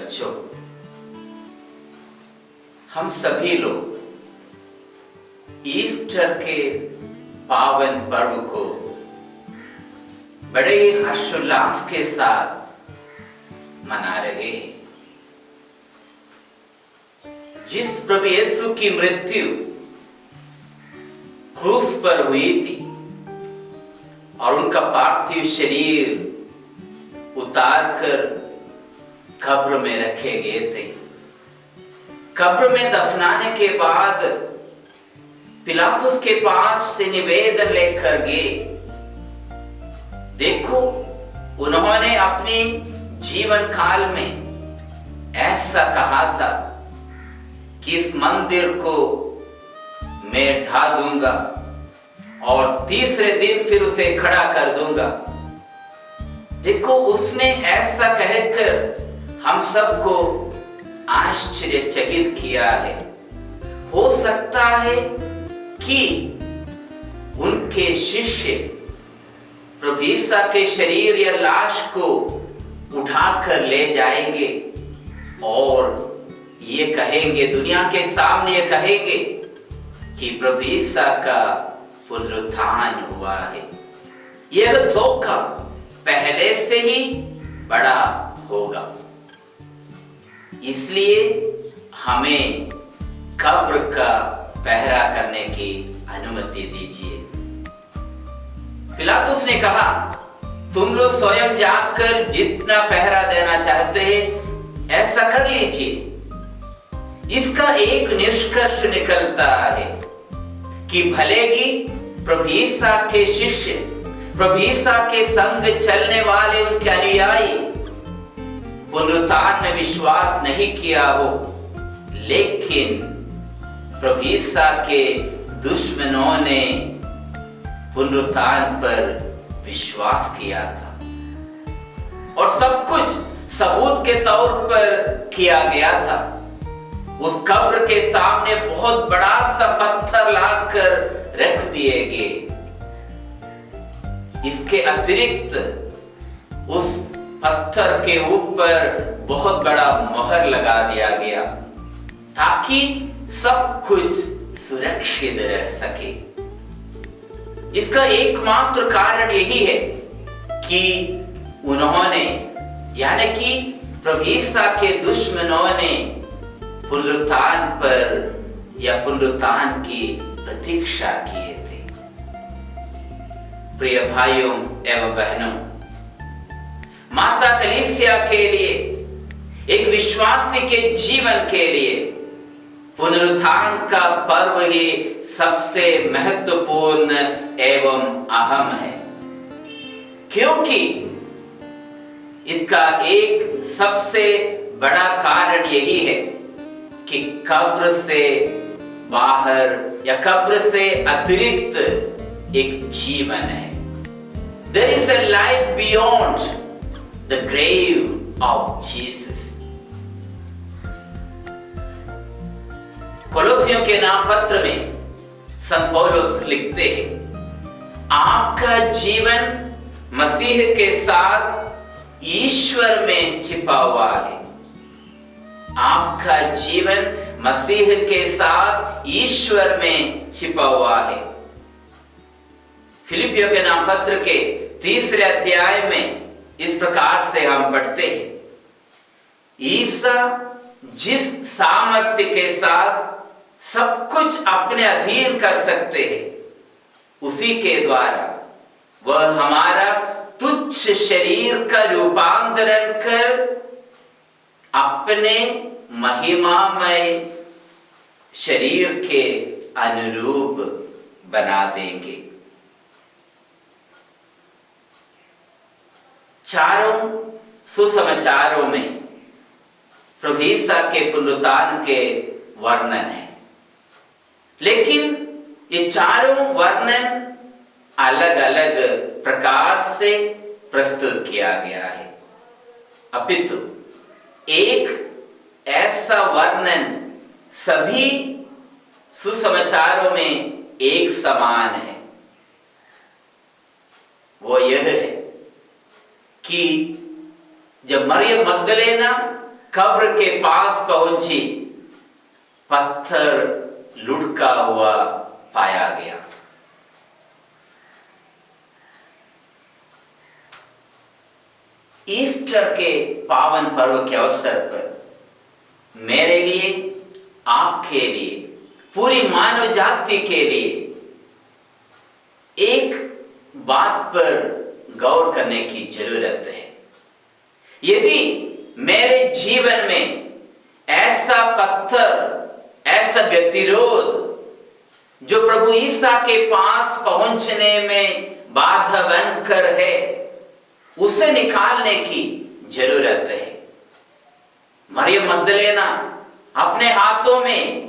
बच्चों, हम सभी लोग ईस्टर के पावन पर्व को बड़े ही हर्षोल्लास के साथ मना रहे हैं। जिस प्रभु यीशु की मृत्यु क्रूस पर हुई थी और उनका पार्थिव शरीर उतारकर कब्र में रखे गए थे। कब्र में दफनाने के बाद पिलातुस के पास से निवेदन लेकर गए। देखो, उन्होंने अपनी जीवन काल में ऐसा कहा था कि इस मंदिर को मैं ढा दूंगा और तीसरे दिन फिर उसे खड़ा कर दूंगा। देखो, उसने ऐसा कहकर हम सबको आश्चर्यचकित किया है। हो सकता है कि उनके शिष्य प्रभु ईसा के शरीर या लाश को उठाकर ले जाएंगे और ये कहेंगे, दुनिया के सामने ये कहेंगे कि प्रभु ईसा का पुनरुत्थान हुआ है। यह धोखा पहले से ही बड़ा होगा। इसलिए हमें कब्र का पहरा करने की अनुमति दीजिए। पिलातुस ने कहा, तुम लोग स्वयं जाकर जितना पहरा देना चाहते हैं ऐसा कर लीजिए। इसका एक निष्कर्ष निकलता है कि भले ही प्रभु ईसा के शिष्य, प्रभु ईसा के संग चलने वाले उनके अनुयायी पुनरुत्थान में विश्वास नहीं किया हो, लेकिन प्रभु ईसा के दुश्मनों ने पुनरुत्थान पर विश्वास किया था और सब कुछ सबूत के तौर पर किया गया था। उस कब्र के सामने बहुत बड़ा सा पत्थर लाकर रख दिए गए। इसके अतिरिक्त उस पत्थर के ऊपर बहुत बड़ा मोहर लगा दिया गया ताकि सब कुछ सुरक्षित रह सके। इसका एकमात्र कारण यही है कि उन्होंने, यानी कि प्रभु ईसा के दुश्मनों ने पुनरुत्थान पर या पुनरुत्थान की प्रतीक्षा किए थे। प्रिय भाइयों एवं बहनों, माता कलीसिया के लिए, एक विश्वासी के जीवन के लिए पुनरुत्थान का पर्व ही सबसे महत्वपूर्ण एवं अहम है, क्योंकि इसका एक सबसे बड़ा कारण यही है कि कब्र से बाहर या कब्र से अतिरिक्त एक जीवन है। There is a life beyond the grave of Jesus. कोलोसियों के नाम पत्र में संत पौलुस लिखते हैं, आपका जीवन मसीह के साथ ईश्वर में छिपा हुआ है। आपका जीवन मसीह के साथ ईश्वर में छिपा हुआ है। फिलिपियों के नाम पत्र के 3 अध्याय में इस प्रकार से हम पढ़ते हैं, ईसा जिस सामर्थ्य के साथ सब कुछ अपने अधीन कर सकते हैं, उसी के द्वारा वह हमारा तुच्छ शरीर का रूपांतरण कर अपने महिमामय शरीर के अनुरूप बना देंगे। चारों सुसमाचारों में प्रभु ईसा के पुनरुत्थान के वर्णन है, लेकिन ये चारों वर्णन अलग अलग प्रकार से प्रस्तुत किया गया है, अपितु एक ऐसा वर्णन सभी सुसमाचारों में एक समान है। वो यह है कि जब मरियम मगदलेना कब्र के पास पहुंची, पत्थर लुढ़का हुआ पाया गया। ईस्टर के पावन पर्व के अवसर पर मेरे लिए, आपके लिए, पूरी मानव जाति के लिए एक बात पर गौर करने की जरूरत है। यदि मेरे जीवन में ऐसा पत्थर, ऐसा गतिरोध जो प्रभु ईसा के पास पहुंचने में बाधा बनकर है, उसे निकालने की जरूरत है। मरियम मगदलेना अपने हाथों में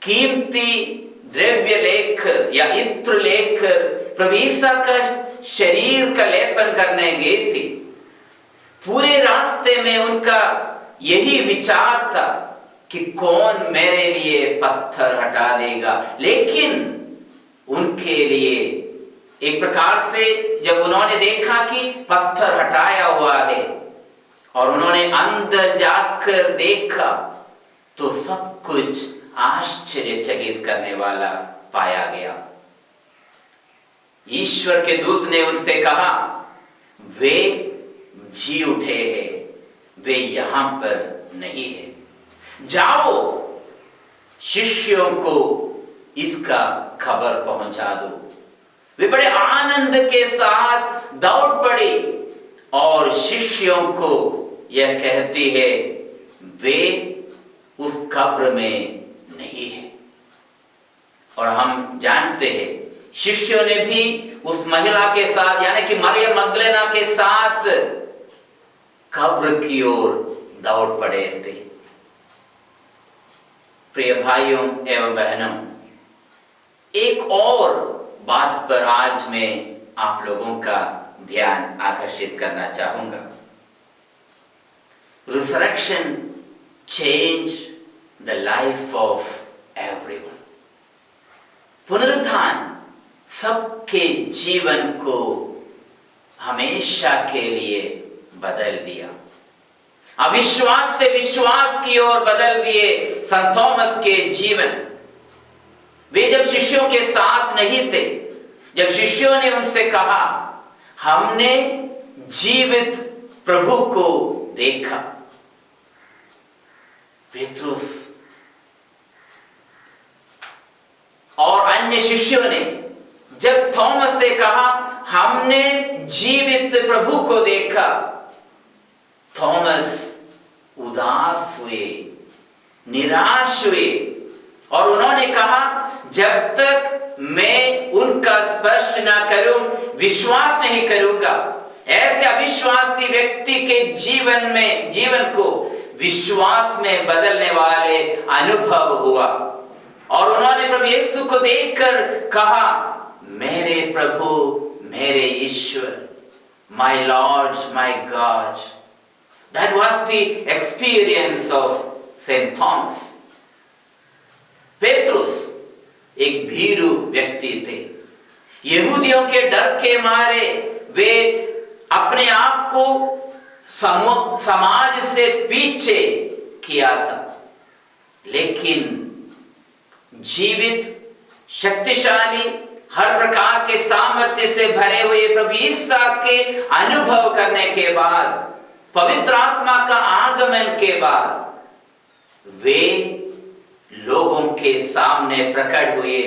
कीमती द्रव्य लेकर या इत्र लेकर प्रभु ईसा का शरीर का लेपन करने गई थी। पूरे रास्ते में उनका यही विचार था कि कौन मेरे लिए पत्थर हटा देगा। लेकिन उनके लिए एक प्रकार से जब उन्होंने देखा कि पत्थर हटाया हुआ है और उन्होंने अंदर जाकर देखा, तो सब कुछ आश्चर्यचकित करने वाला पाया गया। ईश्वर के दूत ने उनसे कहा, वे जी उठे हैं, वे यहां पर नहीं है। जाओ, शिष्यों को इसका खबर पहुंचा दो। वे बड़े आनंद के साथ दौड़ पड़े और शिष्यों को यह कहती है, वे उस कब्र में नहीं है। और हम जानते हैं शिष्यों ने भी उस महिला के साथ, यानी कि मरियम मगदलेना के साथ कब्र की ओर दौड़ पड़े थे। प्रिय भाइयों एवं बहनों, एक और बात पर आज मैं आप लोगों का ध्यान आकर्षित करना चाहूंगा। Resurrection change the life of everyone. पुनरुत्थान सबके जीवन को हमेशा के लिए बदल दिया। अविश्वास से विश्वास की ओर बदल दिए संत थॉमस के जीवन। वे जब शिष्यों के साथ नहीं थे, जब शिष्यों ने उनसे कहा, हमने जीवित प्रभु को देखा, पेट्रुस और अन्य शिष्यों ने जब थॉमस से कहा, हमने जीवित प्रभु को देखा, थॉमस उदास हुए, निराश हुए और उन्होंने कहा, जब तक मैं उनका स्पर्श ना करूं, विश्वास नहीं करूंगा। ऐसे अविश्वासी व्यक्ति के जीवन को विश्वास में बदलने वाले अनुभव हुआ और उन्होंने प्रभु यीशु को देखकर कहा, मेरे प्रभु, मेरे ईश्वर, my Lord, my God. That was the experience of Saint Thomas. पेट्रुस एक भीरू व्यक्ति थे। यहूदियों के डर के मारे वे अपने आप को समाज से पीछे किया था, लेकिन जीवित, शक्तिशाली, हर प्रकार के सामर्थ्य से भरे हुए प्रभु ईसा के अनुभव करने के बाद, पवित्र आत्मा का आगमन के बाद वे लोगों के सामने प्रकट हुए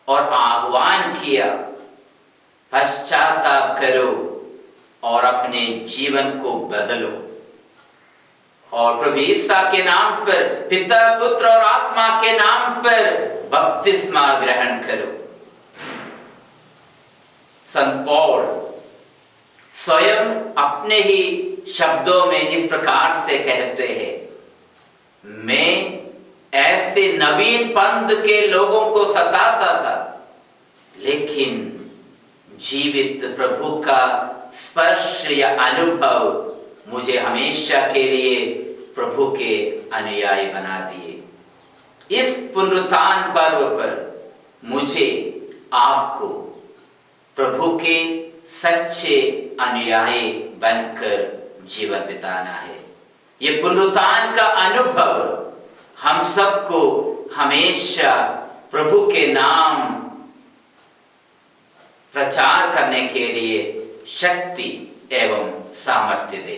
और आह्वान किया, पश्चाताप करो और अपने जीवन को बदलो और प्रभु ईसा के नाम पर, पिता, पुत्र और आत्मा के नाम पर बपतिस्मा ग्रहण करो। संत पौल स्वयं अपने ही शब्दों में इस प्रकार से कहते हैं, मैं ऐसे नवीन पंथ के लोगों को सताता था, लेकिन जीवित प्रभु का स्पर्श या अनुभव मुझे हमेशा के लिए प्रभु के अनुयायी बना दिए। इस पुनरुत्थान पर्व पर मुझे, आपको प्रभु के सच्चे अनुयायी बनकर जीवन बिताना है। ये पुनरुत्थान का अनुभव हम सबको हमेशा प्रभु के नाम प्रचार करने के लिए शक्ति एवं सामर्थ्य दे।